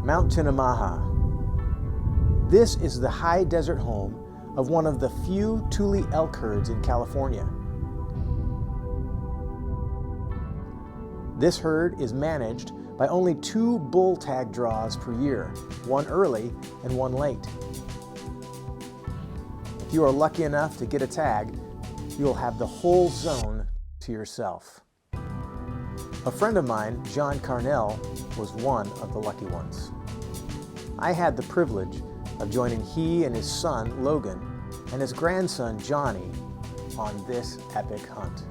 Mount Tinnemaha. This is the high desert home of one of the few Tule elk herds in California. This herd is managed by only 2 bull tag draws per year, one early and one late. If you are lucky enough to get a tag, you will have the whole zone to yourself. A friend of mine, John Carnell, was one of the lucky ones. I had the privilege of joining he and his son, Logan, and his grandson, Johnny, on this epic hunt.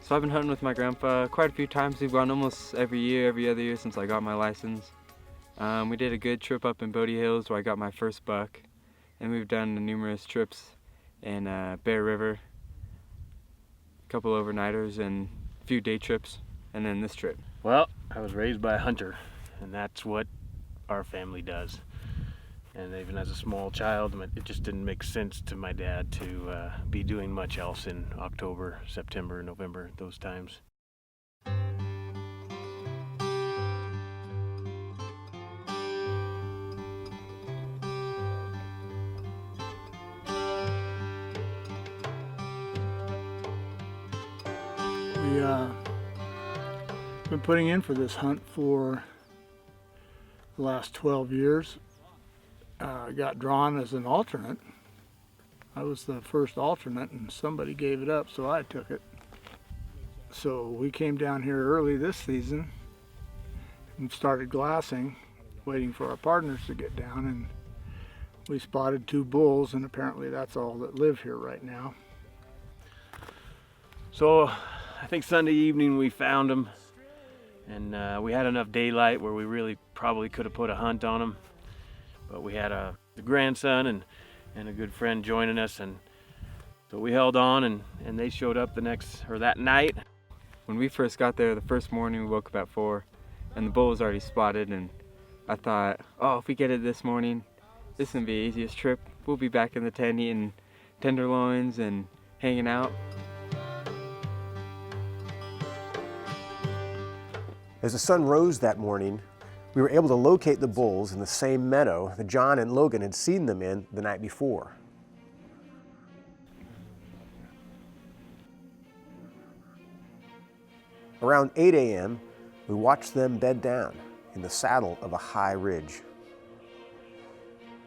So I've been hunting with my grandpa quite a few times. We've gone almost every year, every other year since I got my license. We did a good trip up in Bodie Hills where I got my first buck. And we've done numerous trips in Bear River, a couple overnighters and a few day trips, and then this trip. Well, I was raised by a hunter, and that's what our family does. And even as a small child, it just didn't make sense to my dad to be doing much else in October, September, November, those times. We've been putting in for this hunt for the last 12 years. Got drawn as an alternate. I was the first alternate and somebody gave it up, so I took it. So we came down here early this season and started glassing, waiting for our partners to get down, and we spotted 2 bulls, and apparently that's all that live here right now. So I think Sunday evening we found them, and we had enough daylight where we really probably could have put a hunt on them. But we had a grandson and a good friend joining us, and so we held on, and they showed up that night. When we first got there, the first morning we woke up at 4 and the bull was already spotted, and I thought, oh, if we get it this morning, this is gonna be the easiest trip. We'll be back in the tent eating tenderloins and hanging out. As the sun rose that morning, we were able to locate the bulls in the same meadow that John and Logan had seen them in the night before. Around 8 a.m., we watched them bed down in the saddle of a high ridge.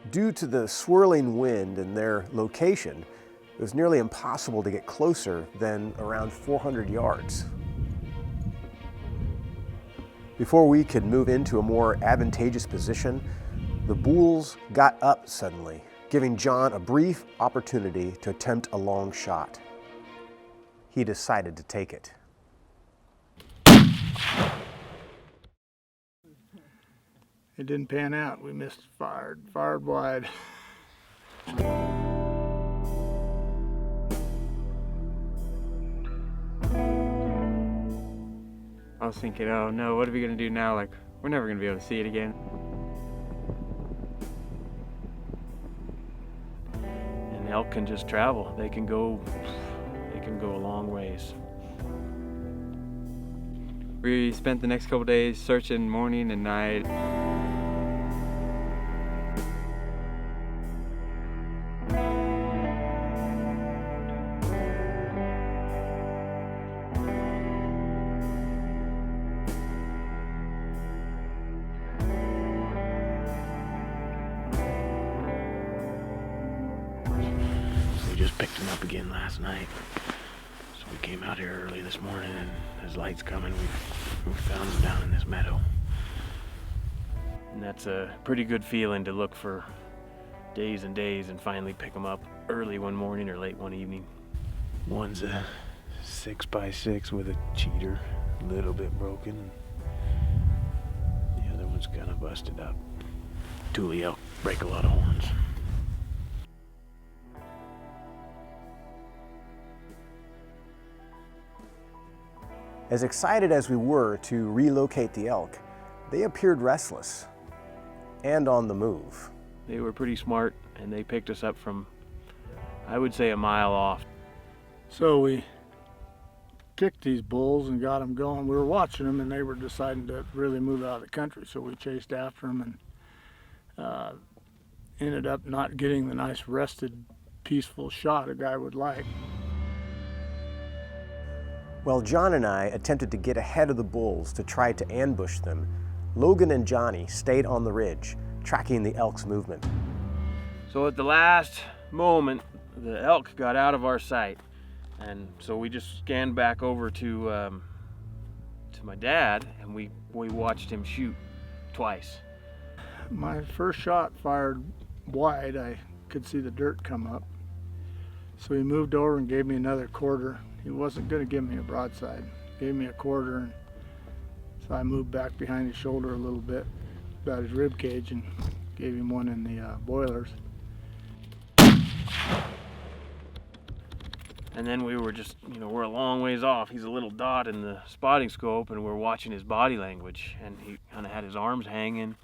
Due to the swirling wind and their location, it was nearly impossible to get closer than around 400 yards. Before we could move into a more advantageous position, the bulls got up suddenly, giving John a brief opportunity to attempt a long shot. He decided to take it. It didn't pan out. We missed, fired wide. I was thinking, oh no, what are we gonna do now? Like, we're never gonna be able to see it again. And elk can just travel. They can go a long ways. We spent the next couple days searching morning and night. We just picked him up again last night. So we came out here early this morning, and as light's coming, we found him down in this meadow. And that's a pretty good feeling to look for days and days and finally pick them up early one morning or late one evening. One's a 6x6 with a cheater, a little bit broken. The other one's kind of busted up. Tule elk break a lot of horns. As excited as we were to relocate the elk, they appeared restless and on the move. They were pretty smart, and they picked us up from, I would say, a mile off. So we kicked these bulls and got them going. We were watching them, and they were deciding to really move out of the country, so we chased after them and ended up not getting the nice rested, peaceful shot a guy would like. While John and I attempted to get ahead of the bulls to try to ambush them, Logan and Johnny stayed on the ridge, tracking the elk's movement. So at the last moment, the elk got out of our sight, and so we just scanned back over to my dad, and we watched him shoot twice. My first shot fired wide. I could see the dirt come up. So he moved over and gave me another quarter. He wasn't going to give me a broadside. Gave me a quarter, and so I moved back behind his shoulder a little bit, about his rib cage, and gave him one in the boilers. And then we were just, we're a long ways off. He's a little dot in the spotting scope, and we're watching his body language. And he kind of had his arms hanging,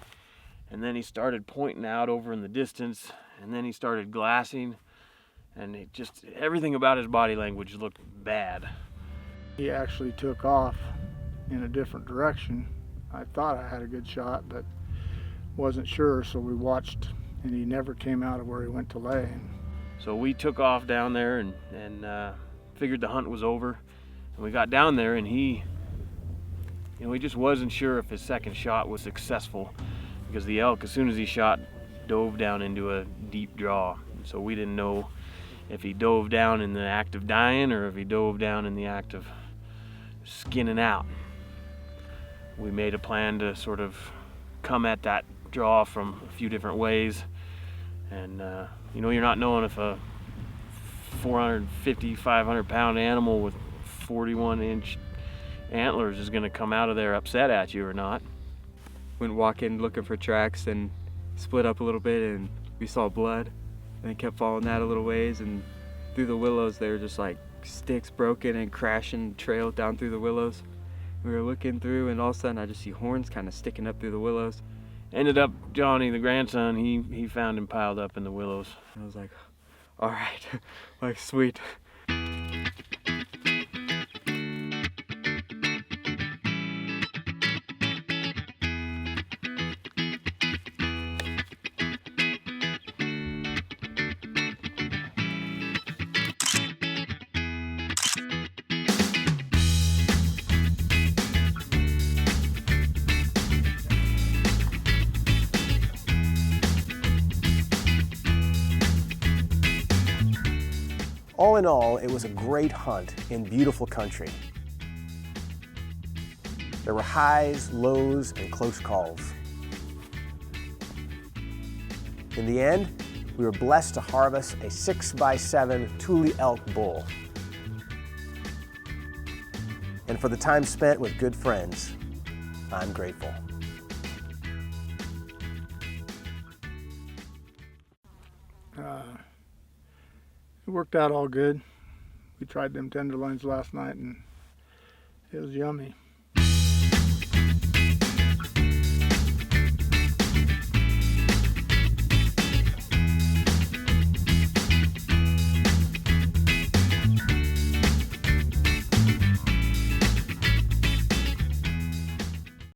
and then he started pointing out over in the distance, and then he started glassing, and everything about his body language looked bad. He actually took off in a different direction. I thought I had a good shot, but wasn't sure, so we watched, and he never came out of where he went to lay. So we took off down there and figured the hunt was over. And we got down there, and he just wasn't sure if his second shot was successful, because the elk, as soon as he shot, dove down into a deep draw. So we didn't know if he dove down in the act of dying or if he dove down in the act of skinning out. We made a plan to sort of come at that draw from a few different ways. And you're not knowing if a 450, 500 pound animal with 41-inch antlers is going to come out of there upset at you or not. Went walking looking for tracks and split up a little bit, and we saw blood, and then kept following that a little ways, and through the willows they were just like sticks broken and crashing trail down through the willows. We were looking through, and all of a sudden I just see horns kind of sticking up through the willows. Ended up Johnny, the grandson, he found him piled up in the willows. I was like, all right, like sweet. All in all, it was a great hunt in beautiful country. There were highs, lows, and close calls. In the end, we were blessed to harvest a 6x7 Tule Elk bull. And for the time spent with good friends, I'm grateful. It worked out all good. We tried them tenderloins last night, and it was yummy.